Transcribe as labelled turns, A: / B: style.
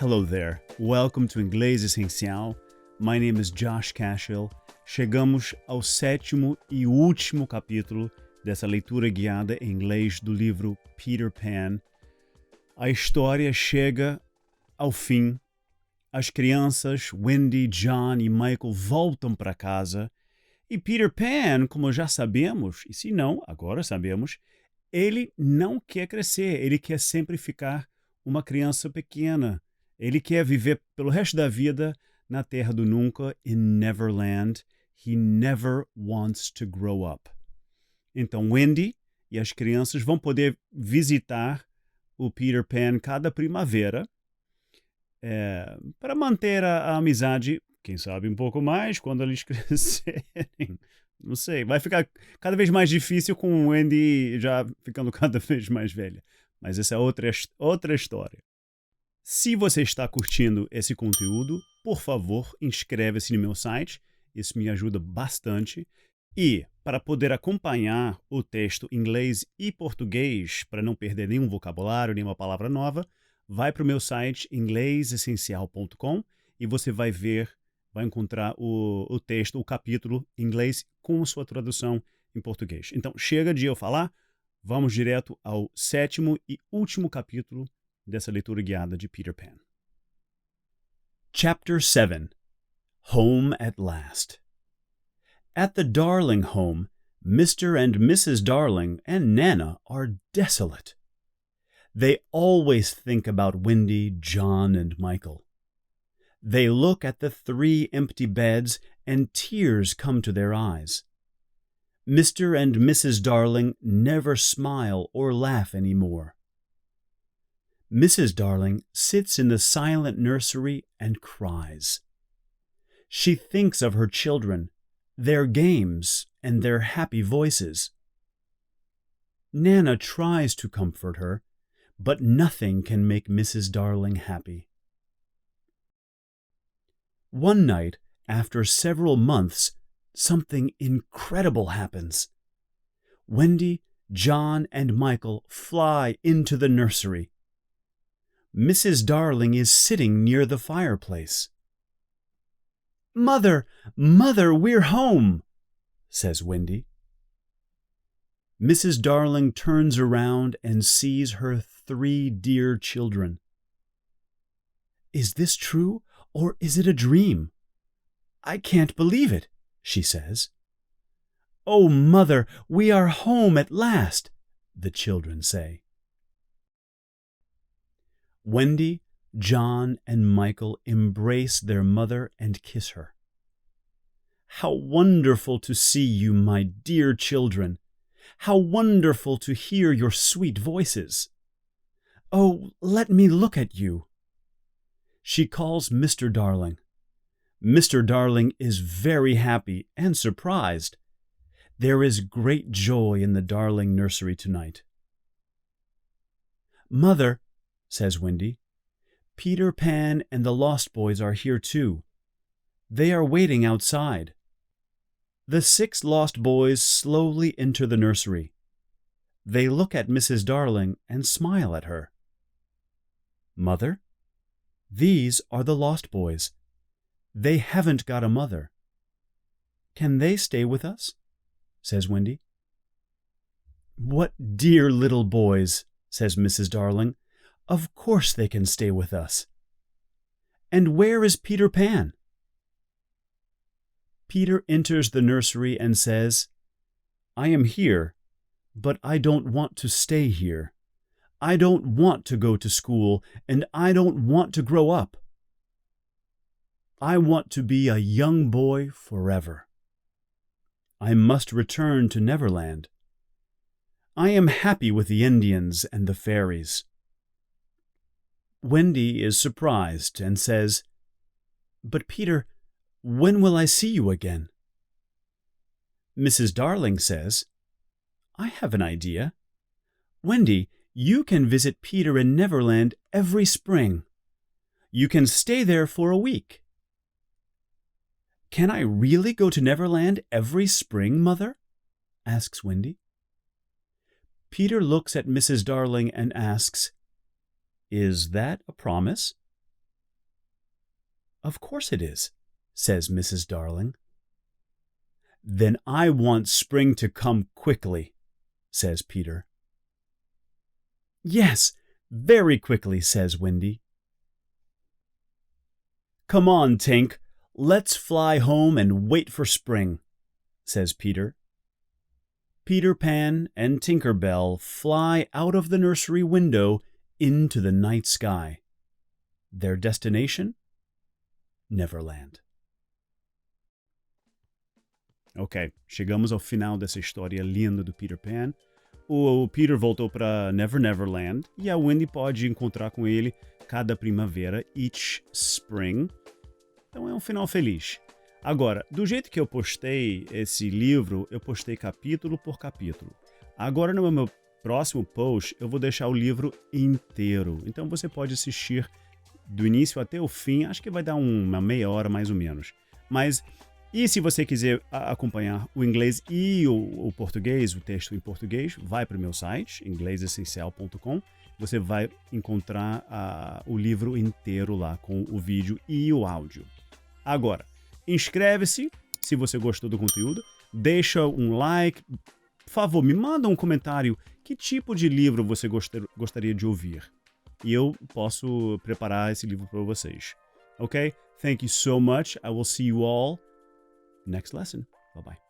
A: Hello there. Welcome to Inglês Essencial. My name is Josh Cashel. Chegamos ao 7º e último capítulo dessa leitura guiada em inglês do livro Peter Pan. A história chega ao fim. As crianças, Wendy, John e Michael, voltam para casa. E Peter Pan, como já sabemos, e se não, agora sabemos, ele não quer crescer. Ele quer sempre ficar uma criança pequena. Ele quer viver pelo resto da vida na Terra do Nunca, in Neverland. He never wants to grow up. Então, Wendy e as crianças vão poder visitar o Peter Pan cada primavera para manter a amizade, quem sabe um pouco mais quando eles crescerem. Não sei, vai ficar cada vez mais difícil com o Wendy já ficando cada vez mais velha. Mas essa é outra história. Se você está curtindo esse conteúdo, por favor, inscreva-se no meu site. Isso me ajuda bastante. E, para poder acompanhar o texto em inglês e português, para não perder nenhum vocabulário, nenhuma palavra nova, vai para o meu site inglesessencial.com e você vai encontrar o texto, o capítulo em inglês com sua tradução em português. Então, chega de eu falar, vamos direto ao 7º e último capítulo dessa leitura guiada de Peter Pan. Chapter 7. Home at Last. At the Darling home, Mr. and Mrs. Darling and Nana are desolate. They always think about Wendy, John, and Michael. They look at the 3 empty beds and tears come to their eyes. Mr. and Mrs. Darling never smile or laugh any more. Mrs. Darling sits in the silent nursery and cries. She thinks of her children, their games, and their happy voices. Nana tries to comfort her, but nothing can make Mrs. Darling happy. One night, after several months, something incredible happens. Wendy, John, and Michael fly into the nursery. Mrs. Darling is sitting near the fireplace. "Mother, Mother, we're home," says Wendy. Mrs. Darling turns around and sees her 3 dear children. "Is this true, or is it a dream? I can't believe it," she says. "Oh, Mother, we are home at last," the children say. Wendy, John, and Michael embrace their mother and kiss her. "How wonderful to see you, my dear children! How wonderful to hear your sweet voices! Oh, let me look at you." She calls Mr. Darling. Mr. Darling is very happy and surprised. There is great joy in the Darling nursery tonight. "Mother," says Wendy, "Peter Pan and the Lost Boys are here too. They are waiting outside." The 6 lost boys slowly enter the nursery. They look at Mrs. Darling and smile at her. "Mother, these are the lost boys. They haven't got a mother. Can they stay with us?" says Wendy. "What dear little boys," says Mrs. Darling. "Of course they can stay with us." "And where is Peter Pan?" Peter enters the nursery and says, "I am here, but I don't want to stay here. I don't want to go to school, and I don't want to grow up. I want to be a young boy forever. I must return to Neverland. I am happy with the Indians and the fairies." Wendy is surprised and says, "But Peter, when will I see you again?" Mrs. Darling says, "I have an idea. Wendy, you can visit Peter in Neverland every spring. You can stay there for a week." "Can I really go to Neverland every spring, Mother?" asks Wendy. Peter looks at Mrs. Darling and asks, "Is that a promise?" Of course it is, says Mrs. Darling. Then I want spring to come quickly, says Peter. Yes, very quickly, says Wendy. Come on, Tink, let's fly home and wait for spring, says Peter. Peter Pan and Tinker Bell fly out of the nursery window into the night sky. Their destination? Neverland. Ok, chegamos ao final dessa história linda do Peter Pan. O Peter voltou para Never Neverland e a Wendy pode encontrar com ele cada primavera, each spring. Então é um final feliz. Agora, do jeito que eu postei esse livro, eu postei capítulo por capítulo. Agora no meu próximo post eu vou deixar o livro inteiro. Então você pode assistir do início até o fim, acho que vai dar uma meia hora mais ou menos. E se você quiser acompanhar o inglês e o português, o texto em português, vai para o meu site, inglesessencial.com. Você vai encontrar o livro inteiro lá com o vídeo e o áudio. Agora, inscreve-se se você gostou do conteúdo, deixa um like, por favor, me manda um comentário que tipo de livro você gostaria de ouvir. E eu posso preparar esse livro para vocês. Ok? Thank you so much. I will see you all next lesson. Bye-bye.